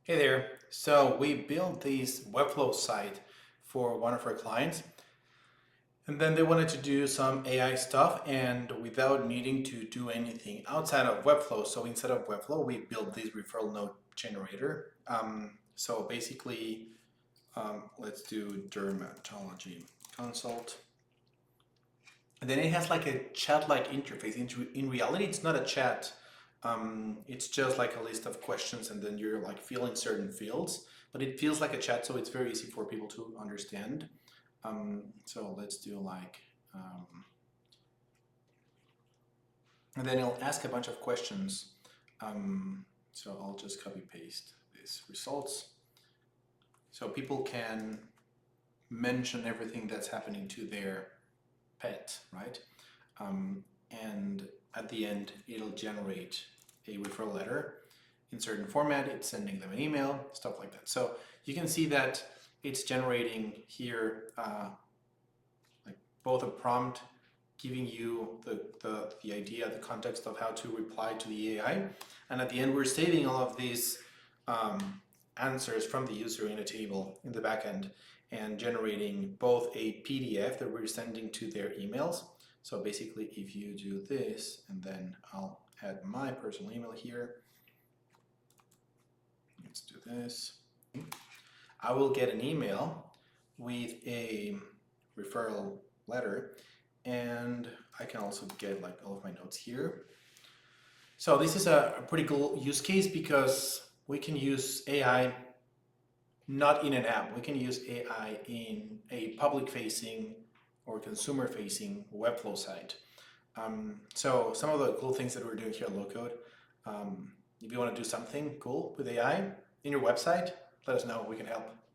Hey there. So we built this Webflow site for one of our clients, and then they wanted to do some AI stuff and without needing to do anything outside of Webflow. So instead of Webflow, we built this referral node generator. So basically, let's do dermatology consult. And then it has like a chat-like interface. In reality, it's not a chat. It's just like a list of questions, and then you're like filling certain fields. But it feels like a chat, so it's very easy for people to understand. So let's do like, and then it'll ask a bunch of questions. So I'll just copy paste these results. So people can mention everything that's happening to their pet, right? And at the end, it'll generate a referral letter in certain format. It's sending them an email, stuff like that. So you can see that it's generating here like both a prompt giving you the idea, the context of how to reply to the AI. And at the end, we're saving all of these answers from the user in a table in the backend and generating both a PDF that we're sending to their emails. So basically, if you do this, and then I'll add my personal email here. Let's do this. I will get an email with a referral letter, and I can also get like all of my notes here. So this is a pretty cool use case because we can use AI not in an app. We can use AI in a public-facing or consumer-facing Webflow site. So some of the cool things that we're doing here at Low Code, if you want to do something cool with AI in your website, let us know. We can help.